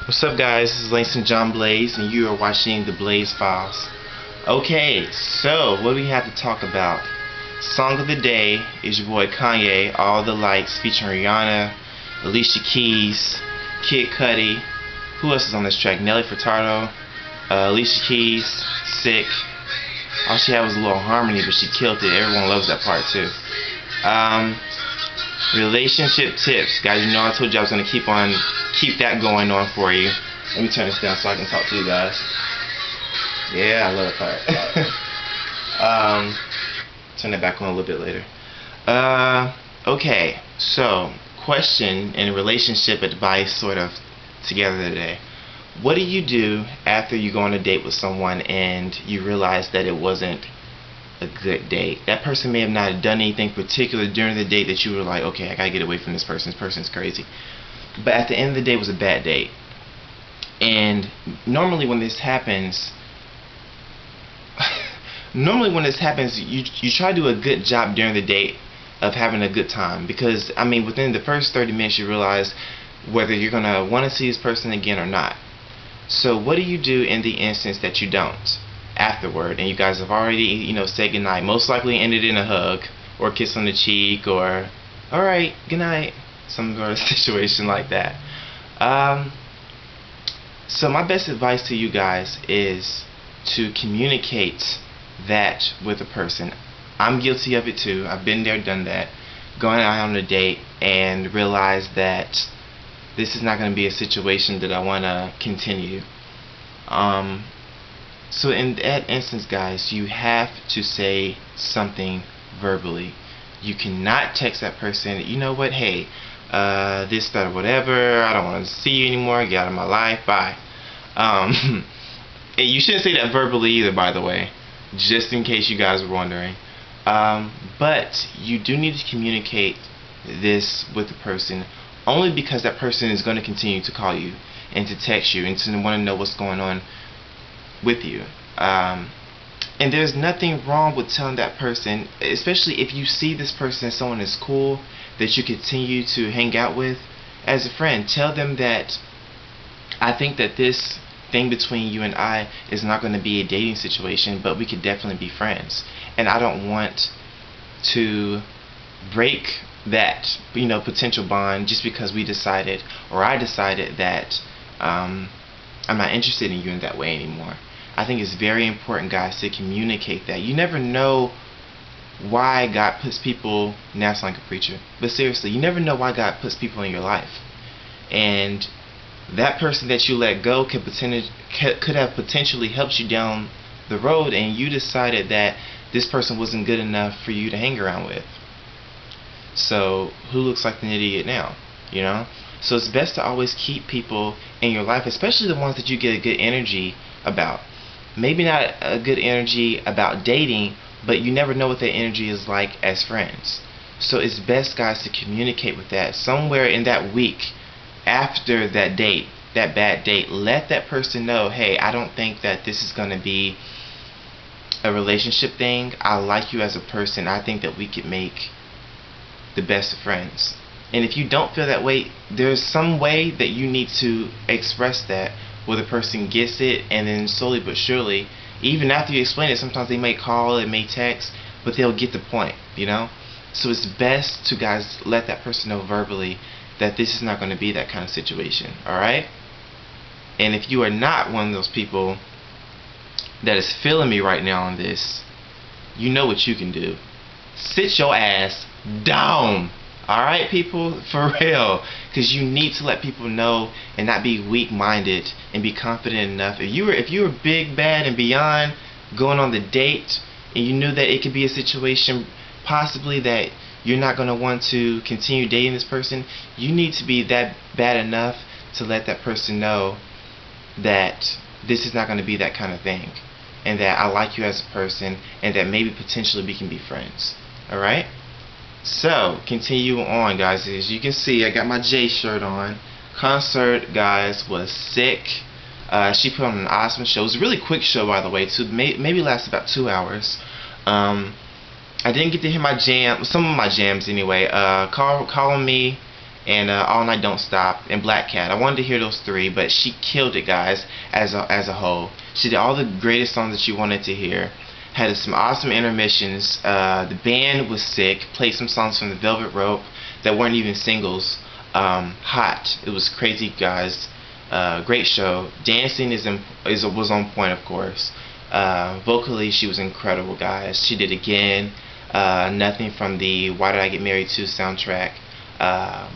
What's up, guys? This is Langston John Blaze, and you are watching the Blaze Files. Okay, so what do we have to talk about? Song of the day is your boy Kanye, All the Lights, featuring Rihanna, Alicia Keys, Kid Cudi. Who else is on this track? Nelly Furtado, Alicia Keys, Sick. All she had was a little harmony, but she killed it. Everyone loves that part too. Relationship tips, guys. You know I told you I was gonna keep that going on for you. Let me turn this down so I can talk to you guys. Yeah, I love that part. Turn it back on a little bit later. Okay, so question and relationship advice sort of together today. What do you do after you go on a date with someone and you realize that it wasn't a good date? That person may have not done anything particular during the date that you were like, okay, I gotta get away from this person. This person's crazy. But at the end of the day, it was a bad date. And normally when this happens, you try to do a good job during the date of having a good time, because I mean, within the first 30 minutes you realize whether you're gonna want to see this person again or not. So what do you do in the instance that you don't afterward, and you guys have already, said goodnight? Most likely ended in a hug or a kiss on the cheek, or alright, good night, some sort of situation like that. So my best advice to you guys is to communicate that with a person. I'm guilty of it too. I've been there, done that. Going out on a date and realize that this is not going to be a situation that I want to continue. So in that instance, guys, you have to say something verbally. You cannot text that person, you know what, hey, this, that, or whatever, I don't want to see you anymore, get out of my life, bye. And you shouldn't say that verbally either, by the way, just in case you guys were wondering. But you do need to communicate this with the person, only because that person is going to continue to call you and to text you and to want to know what's going on with you. And there's nothing wrong with telling that person, especially if you see this person as someone that's cool, that you continue to hang out with as a friend. Tell them that I think that this thing between you and I is not going to be a dating situation, but we could definitely be friends, and I don't want to break that potential bond just because we decided, or I decided, that I'm not interested in you in that way anymore. I think it's very important, guys, to communicate that. You never know why God puts people, now I sound like a preacher, but seriously, you never know why God puts people in your life. And that person that you let go could have potentially helped you down the road, and you decided that this person wasn't good enough for you to hang around with. So who looks like an idiot now? So it's best to always keep people in your life, especially the ones that you get a good energy about. Maybe not a good energy about dating, but you never know what their energy is like as friends. So it's best, guys, to communicate with that. Somewhere in that week after that date, that bad date, let that person know, hey, I don't think that this is going to be a relationship thing. I like you as a person. I think that we could make the best of friends. And if you don't feel that way, there's some way that you need to express that where the person gets it, and then slowly but surely, even after you explain it, sometimes they may call, it may text, but they'll get the point, So it's best to, guys, let that person know verbally that this is not going to be that kind of situation, alright? And if you are not one of those people that is feeling me right now on this, you know what you can do. Sit your ass down. Alright, people, for real, because you need to let people know and not be weak-minded and be confident enough. If you were big, bad, and beyond going on the date, and you knew that it could be a situation possibly that you're not going to want to continue dating this person, you need to be that bad enough to let that person know that this is not going to be that kind of thing, and that I like you as a person, and that maybe potentially we can be friends. Alright? So, continue on, guys. As you can see, I got my J shirt on. Concert, guys, was sick. She put on an awesome show. It was a really quick show, by the way, too. Maybe last about 2 hours. I didn't get to hear some of my jams anyway. Call on Me and All Night Don't Stop, and Black Cat. I wanted to hear those three, but she killed it, guys, as a whole. She did all the greatest songs that you wanted to hear. Had some awesome intermissions. The band was sick. Played some songs from the Velvet Rope that weren't even singles. Hot. It was crazy, guys. Great show. Dancing was on point, of course. Vocally, she was incredible, guys. She did Again. Nothing from the Why Did I Get Married To soundtrack.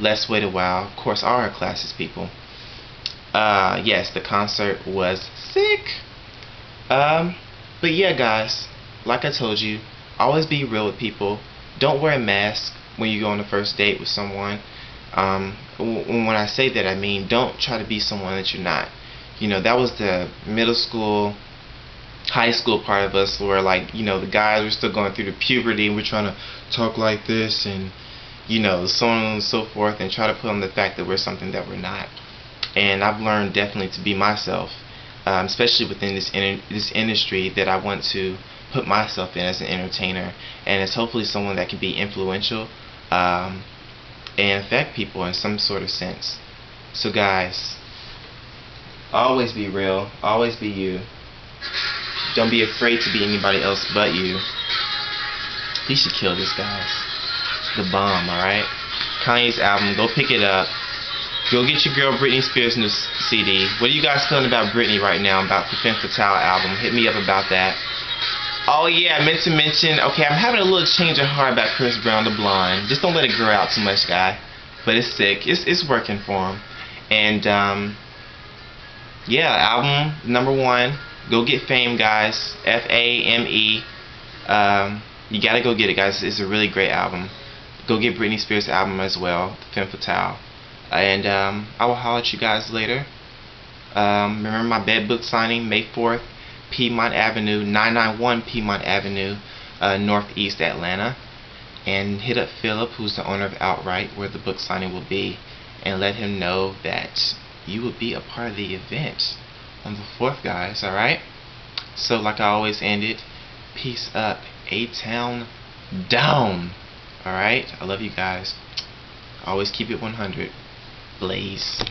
Let's Wait a While. Of course, all our classics, people. Yes, the concert was sick. But yeah, guys, like I told you, always be real with people. Don't wear a mask when you go on the first date with someone. When I say that, I mean don't try to be someone that you're not. You know, that was the middle school, high school part of us where, like, you know, the guys were still going through the puberty and we're trying to talk like this and, you know, so on and so forth, and try to put on the fact that we're something that we're not. And I've learned definitely to be myself, especially within this industry that I want to put myself in as an entertainer, and as hopefully someone that can be influential and affect people in some sort of sense. So guys, always be real, always be you. Don't be afraid to be anybody else but you. He should kill this, guys. The bomb, alright? Kanye's album, go pick it up. Go get your girl Britney Spears' new CD. What are you guys feeling about Britney right now, about the Femme Fatale album? Hit me up about that. Oh yeah, I meant to mention, okay, I'm having a little change of heart about Chris Brown the Blonde. Just don't let it grow out too much, guy. But it's sick. It's working for him. And yeah, album #1. Go get Fame, guys. F-A-M-E. You gotta go get it, guys. It's a really great album. Go get Britney Spears' album as well, Femme Fatale. And I will holler at you guys later. Remember my bed book signing, May 4th, Piedmont Avenue, 991 Piedmont Avenue, Northeast Atlanta. And hit up Philip, who's the owner of Outright, where the book signing will be, and let him know that you will be a part of the event on the 4th, guys. Alright? So like I always end it, peace up, A-Town down. Alright? I love you guys. Always keep it 100. Blaze.